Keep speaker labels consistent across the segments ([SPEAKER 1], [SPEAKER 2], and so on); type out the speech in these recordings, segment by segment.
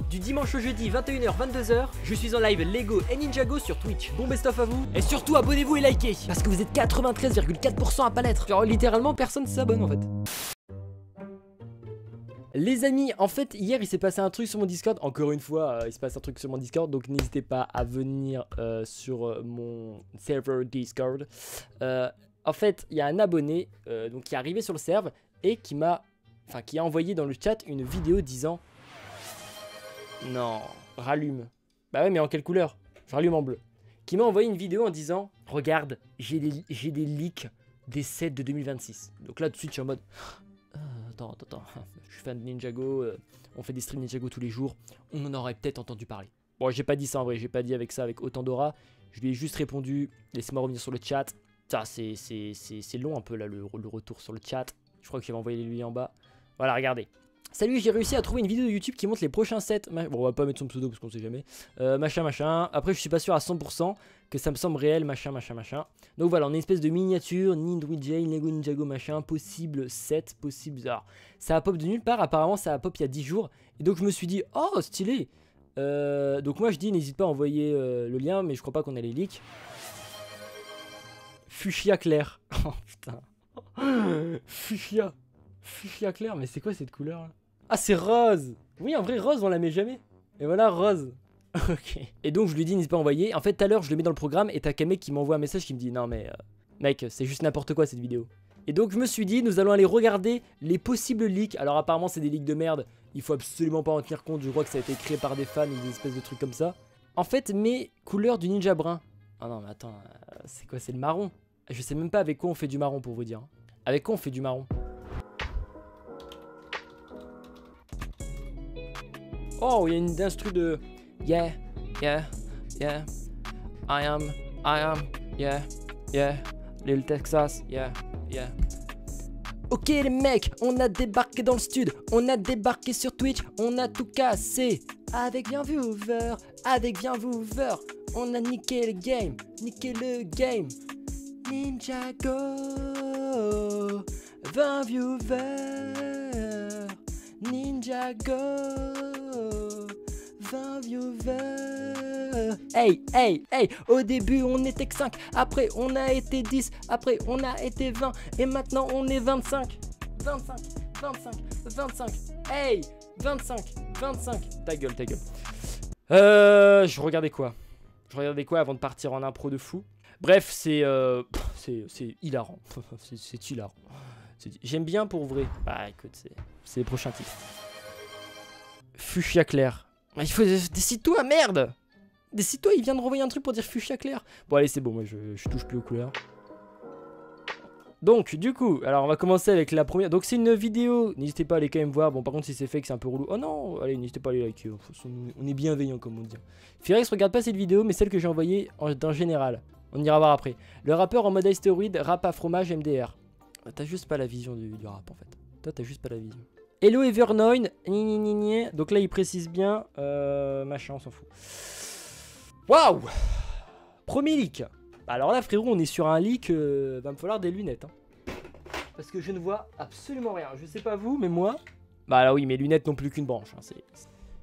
[SPEAKER 1] du dimanche au jeudi 21h 22h, je suis en live Lego et Ninjago sur Twitch. Bon best of à vous et surtout abonnez-vous et likez parce que vous êtes 93,4% à pas l'être. Genre littéralement personne s'abonne en fait. Les amis, en fait hier il s'est passé un truc sur mon Discord. Encore une fois il se passe un truc sur mon Discord, donc n'hésitez pas à venir sur mon serveur Discord. En fait il y a un abonné donc qui est arrivé sur le serve et qui a envoyé dans le chat une vidéo disant non, rallume. Bah ouais mais en quelle couleur? Je rallume en bleu. Qui m'a envoyé une vidéo en disant regarde, j'ai des leaks des sets de 2026. Donc là tout de suite je suis en mode attends, je suis fan de Ninjago, on fait des streams Ninjago tous les jours, on en aurait peut-être entendu parler. Bon j'ai pas dit ça en vrai, j'ai pas dit avec ça avec autant d'aura, je lui ai juste répondu, laissez-moi revenir sur le chat. Ça c'est long un peu là le retour sur le chat, je crois que j'avais envoyé lui en bas. Voilà regardez. Salut, j'ai réussi à trouver une vidéo de YouTube qui montre les prochains sets. Bon, on va pas mettre son pseudo parce qu'on sait jamais. Machin. Après, je suis pas sûr à 100% que ça me semble réel. Machin. Donc voilà, on a une espèce de miniature. Nindouijay, Lego Ninjago, machin. Possible set, possible. Alors, ça a pop de nulle part. Apparemment, ça a pop il y a 10 jours. Et donc, je me suis dit, oh, stylé. Donc, moi, je dis, n'hésite pas à envoyer le lien. Mais je crois pas qu'on a les leaks. Fuchsia clair. Oh putain. Fuchsia clair, mais c'est quoi cette couleur là? Ah c'est rose. Oui en vrai rose on la met jamais. Et voilà rose. Ok. Et donc je lui dis n'hésite pas à envoyer. En fait tout à l'heure je le mets dans le programme et t'as qu'un mec qui m'envoie un message qui me dit non mais mec c'est juste n'importe quoi cette vidéo. Et donc je me suis dit nous allons aller regarder les possibles leaks. Alors apparemment c'est des leaks de merde. Il faut absolument pas en tenir compte. Je crois que ça a été créé par des fans ou des espèces de trucs comme ça. En fait mes couleurs du ninja brun. Ah non mais attends c'est quoi, c'est le marron. Je sais même pas avec quoi on fait du marron pour vous dire. Avec quoi on fait du marron? Oh, il y a une instru de yeah, I am, yeah, Lil Texas, yeah. Ok les mecs, on a débarqué dans le stud, on a débarqué sur Twitch, on a tout cassé. Avec bien viewer, on a niqué le game, Ninjago, 20 viewers, Ninjago, 20 viewers. Hey, au début on était que 5, après on a été 10, après on a été 20, et maintenant on est 25. 25, hey, 25. Ta gueule. Je regardais quoi avant de partir en impro de fou. Bref, c'est hilarant. c'est hilarant. J'aime bien pour vrai. Bah écoute, c'est les prochains titres. Fuchsia clair. Il faut... Décide-toi, merde. Décide-toi, il vient de renvoyer un truc pour dire fuchsia clair. Bon allez, c'est bon, moi je touche plus aux couleurs. Donc du coup, alors on va commencer avec la première. Donc c'est une vidéo, n'hésitez pas à aller quand même voir. Bon par contre si c'est fake c'est un peu relou. Oh non, allez n'hésitez pas à aller liker. On est bienveillant comme on dit. Firex regarde pas cette vidéo mais celle que j'ai envoyée en général. On ira voir après. Le rappeur en mode astéroïde, rap à fromage MDR. T'as juste pas la vision du rap en fait. Toi t'as juste pas la vision. Hello Evernoin. Donc là il précise bien. Machin on s'en fout. Waouh. Premier leak. Alors là frérot on est sur un leak. Va me falloir des lunettes hein. Parce que je ne vois absolument rien. Je sais pas vous mais moi. Bah là oui mes lunettes n'ont plus qu'une branche hein.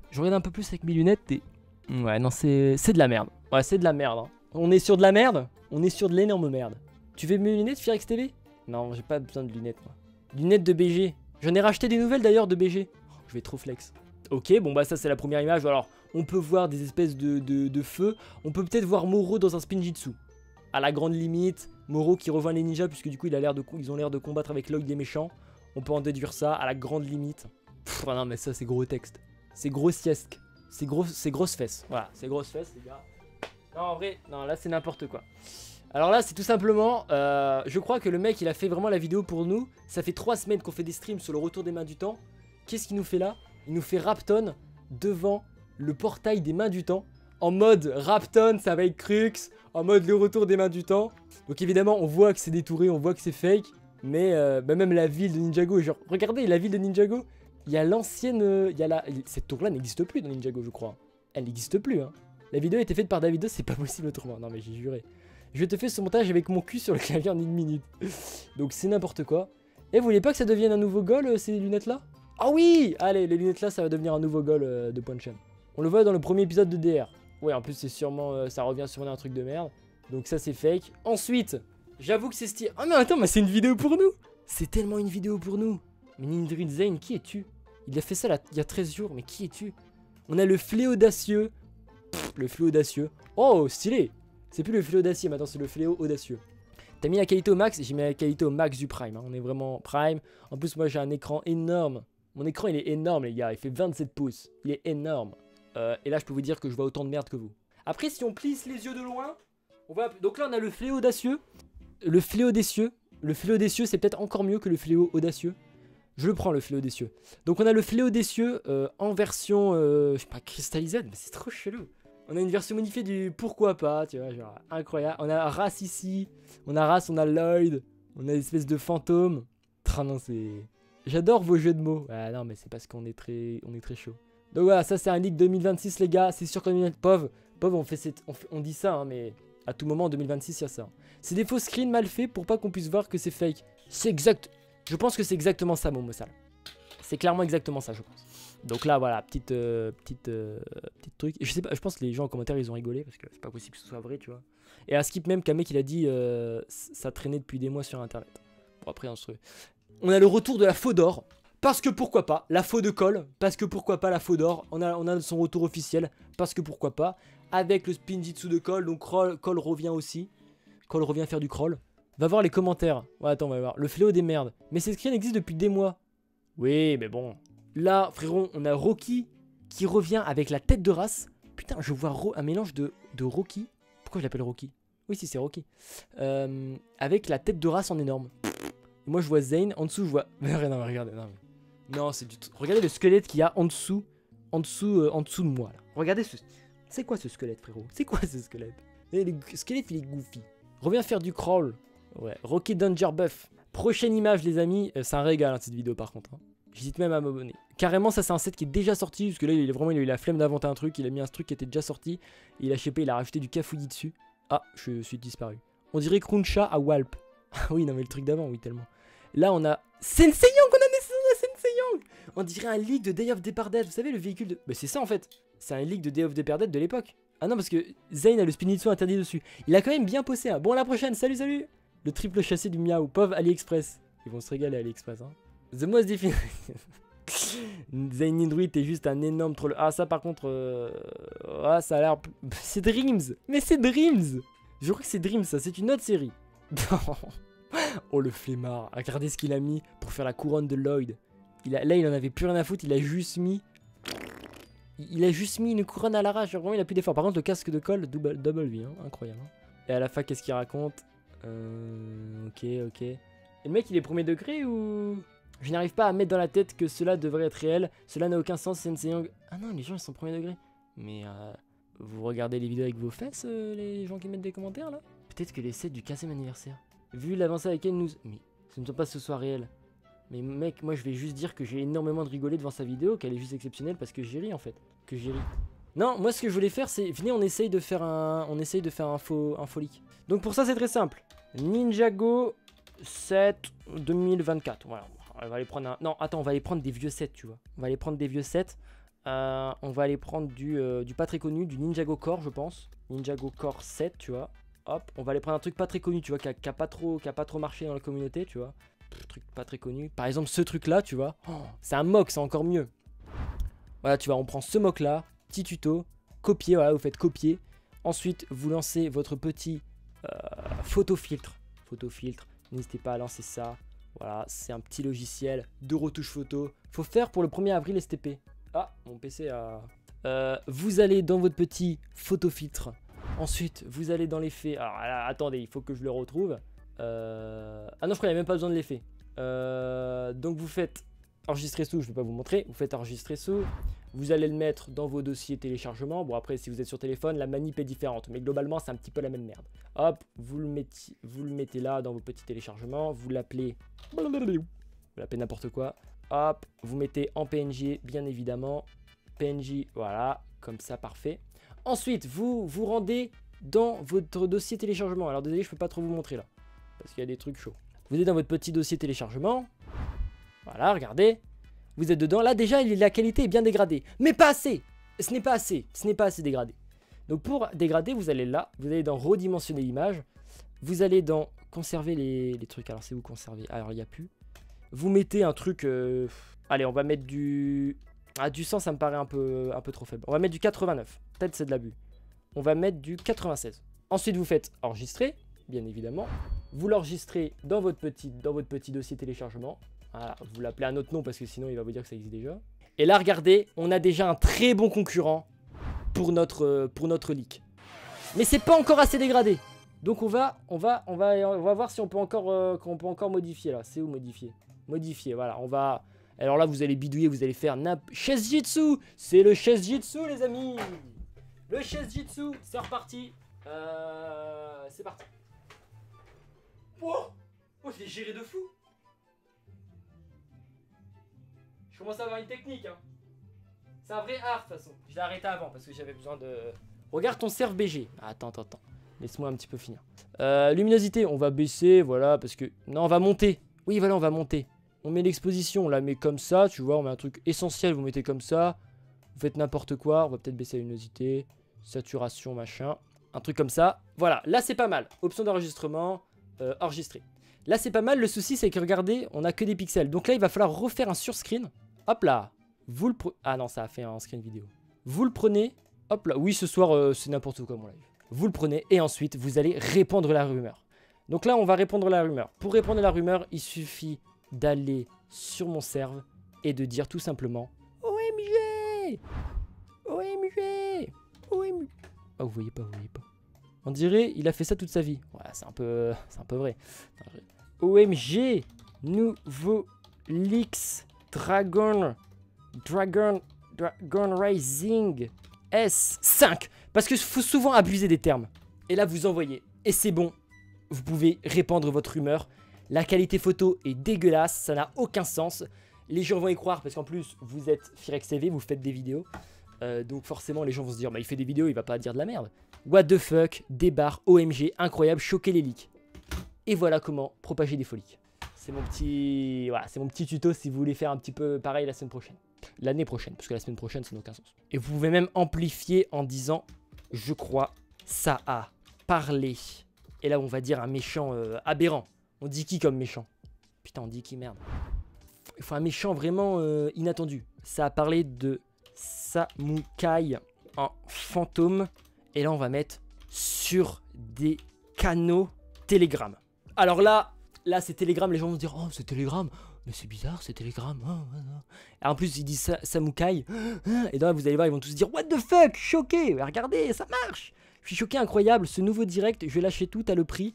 [SPEAKER 1] Je regarde un peu plus avec mes lunettes et... Ouais non c'est de la merde. Ouais c'est de la merde hein. On est sur de la merde. On est sur de l'énorme merde. Tu veux mes lunettes Firex TV? Non j'ai pas besoin de lunettes moi. Lunettes de BG. J'en ai racheté des nouvelles d'ailleurs de BG. Oh, je vais trop flex. Ok bon bah ça c'est la première image. Alors on peut voir des espèces de feux. On peut peut-être voir Moro dans un spinjitzu. À la grande limite, Moro qui rejoint les ninjas puisque du coup ils ont l'air de combattre avec l'œil des méchants. On peut en déduire ça à la grande limite. Pff, non mais ça c'est gros texte. C'est grossiesque. C'est grosses fesses. Voilà, c'est grosses fesses les gars. Non en vrai, non là c'est n'importe quoi. Alors là c'est tout simplement, je crois que le mec il a fait vraiment la vidéo pour nous. Ça fait 3 semaines qu'on fait des streams sur le retour des mains du temps. Qu'est-ce qu'il nous fait là? Il nous fait Rapton devant le portail des mains du temps. En mode Rapton ça va être Crux. En mode le retour des mains du temps. Donc évidemment on voit que c'est détouré, on voit que c'est fake. Mais bah, même la ville de Ninjago, genre regardez la ville de Ninjago. Il y a l'ancienne, cette tour là n'existe plus dans Ninjago je crois. Elle n'existe plus hein. La vidéo a été faite par Davido, c'est pas possible autrement. Non mais j'ai juré. Je te fais ce montage avec mon cul sur le clavier en 1 minute. Donc c'est n'importe quoi. Et vous voulez pas que ça devienne un nouveau goal ces lunettes là? Ah oui! Allez les lunettes là ça va devenir un nouveau goal de point de chaîne. On le voit dans le premier épisode de DR. Ouais, en plus, c'est sûrement, ça revient sûrement d'un truc de merde. Donc ça, c'est fake. Ensuite, j'avoue que c'est stylé. Oh non, attends, mais c'est une vidéo pour nous. C'est tellement une vidéo pour nous. Mais Nindrid Zane, qui es-tu? Il a fait ça là, il y a 13 jours, mais qui es-tu? On a le fléau audacieux. Le fléau audacieux. Oh, stylé. C'est plus le fléau audacieux, maintenant c'est le fléau audacieux. T'as mis la qualité au max, j'ai mis la qualité au max du prime. Hein. On est vraiment prime. En plus, moi j'ai un écran énorme. Mon écran il est énorme, les gars. Il fait 27 pouces. Il est énorme. Et là, je peux vous dire que je vois autant de merde que vous. Après, si on plisse les yeux de loin, on voit. Donc là, on a le fléau audacieux. Le fléau des cieux. Le fléau des cieux, c'est peut-être encore mieux que le fléau audacieux. Je le prends, le fléau des cieux. Donc on a le fléau des cieux en version, je sais pas, cristallisée, mais c'est trop chelou. On a une version modifiée du pourquoi pas, tu vois, genre incroyable. On a Race ici, on a Race, on a Lloyd, on a une espèce de fantôme. Ah non, c'est... J'adore vos jeux de mots. Ah non, mais c'est parce qu'on est très chaud. Donc voilà, ça c'est un leak 2026 les gars, c'est sûr qu'on est... Pauvre, on dit ça, hein, mais à tout moment en 2026 il y a ça. C'est des faux screens mal faits pour pas qu'on puisse voir que c'est fake. C'est exact... Je pense que c'est exactement ça, Momosal. C'est clairement exactement ça, je pense. Donc là, voilà, petite truc. Et je sais pas, je pense que les gens en commentaire, ils ont rigolé parce que c'est pas possible que ce soit vrai, tu vois. Et à Skip même, qu'un mec, il a dit ça traînait depuis des mois sur Internet. Bon, après, on a le retour de la faux d'or. Parce que pourquoi pas. La faux de Cole. Parce que pourquoi pas la faux d'or. On a son retour officiel. Parce que pourquoi pas. Avec le Spinjitzu de Cole. Donc Cole revient aussi. Cole revient faire du crawl. Va voir les commentaires. Ouais, attends, on va voir. Le fléau des merdes. Mais ces screens existent depuis des mois. Oui, mais bon. Là, frérot, on a Rocky qui revient avec la tête de race. Putain, je vois un mélange de Rocky. Pourquoi je l'appelle Rocky? Oui, si, c'est Rocky. Avec la tête de race en énorme. Moi, je vois Zane. En dessous, je vois... Non, mais regardez. Non, c'est du tout... Regardez le squelette qu'il y a en dessous de moi, là. Regardez ce... C'est quoi ce squelette, frérot? C'est quoi ce squelette? Le squelette, il est goofy. Reviens faire du crawl. Ouais, Rocky Danger Buff. Prochaine image, les amis. C'est un régal, hein, cette vidéo, par contre. Hein. J'hésite même à m'abonner. Carrément, ça, c'est un set qui est déjà sorti. Parce que là, il a eu la flemme d'inventer un truc. Il a mis un truc qui était déjà sorti. Et il a chépé, il a rajouté du cafouillis dessus. Ah, je suis disparu. On dirait Cruncha à Walp. Ah oui, non, mais le truc d'avant, oui, tellement. Là, on a Sensei Young. On a naissance de Sensei Young. On dirait un leak de Day of Departed. Vous savez, le véhicule de... Bah, c'est ça, en fait. C'est un leak de Day of Departed de l'époque. Ah non, parce que Zane a le Spinjitzu interdit dessus. Il a quand même bien posé. Hein. Bon, à la prochaine. Salut, salut. Le triple chassé du Miaou. Pauvre AliExpress. Ils vont se régaler à AliExpress. Hein. The Most Definitive. Zane Nindruid est juste un énorme troll. Ah, ça par contre. Ah, ça a l'air. C'est Dreams. Mais c'est Dreams. Je crois que c'est Dreams, ça. C'est une autre série. Oh, le flemmard. Regardez ce qu'il a mis pour faire la couronne de Lloyd. Là, il en avait plus rien à foutre. Il a juste mis. Il a juste mis une couronne à l'arrache. Vraiment, il a plus d'effort. Par contre, le casque de Cole, double vie. Hein. Incroyable. Hein. Et à la fin, qu'est-ce qu'il raconte? Ok. Et le mec, il est premier degré ou... Je n'arrive pas à mettre dans la tête que cela devrait être réel. Cela n'a aucun sens, Sensei Young. Ah non, les gens, ils sont premier degré. Mais vous regardez les vidéos avec vos fesses, les gens qui mettent des commentaires, là? Peut-être que les 7 du 15e anniversaire. Vu l'avancée avec elle nous... Mais ce ne sont pas ce soit réel. Mais mec, moi, je vais juste dire que j'ai énormément de rigolé devant sa vidéo, qu'elle est juste exceptionnelle parce que j'ai ri, en fait. Que j'ai ri. Non, moi, ce que je voulais faire, c'est... Venez, on essaye de faire un faux leak. Donc pour ça, c'est très simple. Ninjago 7 2024. Voilà. On va aller prendre un... Non, attends, on va aller prendre des vieux sets, tu vois. On va aller prendre des vieux sets. On va aller prendre du pas très connu, du Ninjago Core, je pense. Ninjago Core 7, tu vois. Hop, on va aller prendre un truc pas très connu, tu vois, qui a pas trop marché dans la communauté, tu vois. Truc pas très connu. Par exemple, ce truc-là, tu vois. Oh, c'est un mock, c'est encore mieux. Voilà, tu vois, on prend ce mock-là, petit tuto, copier, voilà, vous faites copier. Ensuite, vous lancez votre petit photofiltre. N'hésitez pas à lancer ça. Voilà, c'est un petit logiciel de retouche photo. Faut faire pour le 1er avril STP. Ah, mon PC a... vous allez dans votre petit photofiltre. Ensuite, vous allez dans l'effet. Alors là, attendez, il faut que je le retrouve. Ah non, je crois qu'il n'y a même pas besoin de l'effet. Donc vous faites enregistrer sous, je ne vais pas vous montrer. Vous faites enregistrer sous. Vous allez le mettre dans vos dossiers téléchargement. Bon, après, si vous êtes sur téléphone, la manip est différente. Mais globalement, c'est un petit peu la même merde. Hop, vous le mettez là dans vos petits téléchargements. Vous l'appelez... Vous l'appelez n'importe quoi. Hop, vous mettez en PNG, bien évidemment. PNG, voilà, comme ça, parfait. Ensuite, vous vous rendez dans votre dossier téléchargement. Alors, désolé, je peux pas trop vous montrer là. Parce qu'il y a des trucs chauds. Vous êtes dans votre petit dossier téléchargement. Voilà, regardez. Vous êtes dedans. Là, déjà, la qualité est bien dégradée. Mais pas assez. ce n'est pas assez. Ce n'est pas assez dégradé. Donc pour dégrader, vous allez là, vous allez dans redimensionner l'image, vous allez dans conserver les trucs. Alors c'est où conserver? Alors il n'y a plus. Vous mettez un truc... Allez, on va mettre du... Ah, du 100, ça me paraît un peu trop faible. On va mettre du 89. Peut-être c'est de l'abus. On va mettre du 96. Ensuite, vous faites enregistrer, bien évidemment. Vous l'enregistrez dans votre petit dossier téléchargement. Voilà, vous l'appelez un autre nom parce que sinon il va vous dire que ça existe déjà. Et là, regardez, on a déjà un très bon concurrent pour notre leak. Mais c'est pas encore assez dégradé. Donc on va voir si on peut encore modifier là. C'est où modifier? Modifier, voilà. On va. Alors là, vous allez bidouiller, vous allez faire chaise jitsu. C'est le chaise jitsu, les amis. Le chaise jitsu, c'est reparti. C'est parti. Oh, je l'ai géré de fou. Je commence à avoir une technique, hein. C'est un vrai art, de toute façon. Je l'ai arrêté avant parce que j'avais besoin de... Regarde ton serve BG. Attends. Laisse-moi un petit peu finir. Luminosité, on va baisser, voilà, parce que... Non, on va monter. Oui, voilà, on va monter. On met l'exposition, on la met comme ça, tu vois, on met un truc essentiel, vous mettez comme ça. Vous faites n'importe quoi, on va peut-être baisser la luminosité, saturation, machin. Un truc comme ça. Voilà, là c'est pas mal. Option d'enregistrement, enregistrer. Là c'est pas mal, le souci c'est que regardez, on a que des pixels. Donc là il va falloir refaire un surscreen. Hop là. Vous le prenez... Ah non, ça a fait un screen vidéo. Vous le prenez, hop là. Oui, ce soir c'est n'importe quoi mon live. Vous le prenez et ensuite vous allez répandre la rumeur. Donc là on va répandre la rumeur. Pour répandre la rumeur, il suffit d'aller sur mon serve et de dire tout simplement OMG, OMG, OMG. Ah, vous voyez pas. On dirait il a fait ça toute sa vie. Ouais, c'est un peu vrai. OMG, nouveau leaks Dragon Rising S5. Parce que faut souvent abuser des termes. Et là vous envoyez. Et c'est bon. Vous pouvez répandre votre rumeur. La qualité photo est dégueulasse, ça n'a aucun sens. Les gens vont y croire parce qu'en plus vous êtes Firex TV, vous faites des vidéos. Donc forcément les gens vont se dire bah il fait des vidéos, il va pas dire de la merde. What the fuck, des barres, OMG, incroyable, choquer les leaks. Et voilà comment propager des faux leaks. C'est mon petit... Voilà, c'est mon petit tuto si vous voulez faire un petit peu pareil la semaine prochaine. L'année prochaine, parce que la semaine prochaine ça n'a aucun sens. Et vous pouvez même amplifier en disant je crois ça a parlé. Et là on va dire un méchant aberrant. On dit qui comme méchant? Putain, on dit qui, merde. Il faut un méchant vraiment inattendu. Ça a parlé de Samukai en fantôme. Et là, on va mettre sur des canaux Telegram. Alors là c'est Telegram. Les gens vont se dire, oh, c'est Telegram. Mais c'est bizarre, c'est Telegram. Et en plus, ils disent Samukai. Et là, vous allez voir, ils vont tous dire, what the fuck, choqué. Regardez, ça marche. Je suis choqué, incroyable. Ce nouveau direct, je vais lâcher tout à le prix.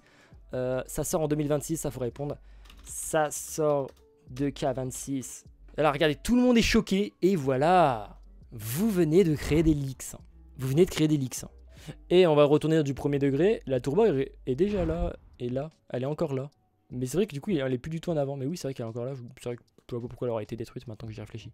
[SPEAKER 1] Ça sort en 2026, ça faut répondre. Ça sort 2K26. Alors regardez, tout le monde est choqué. Et voilà, vous venez de créer des leaks. Vous venez de créer des leaks. Et on va retourner du premier degré. La tourbo est déjà là. Et là, elle est encore là. Mais c'est vrai que du coup, elle est plus du tout en avant. Mais oui, c'est vrai qu'elle est encore là. C'est vrai que je sais pas pourquoi elle aurait été détruite maintenant que j'y réfléchis.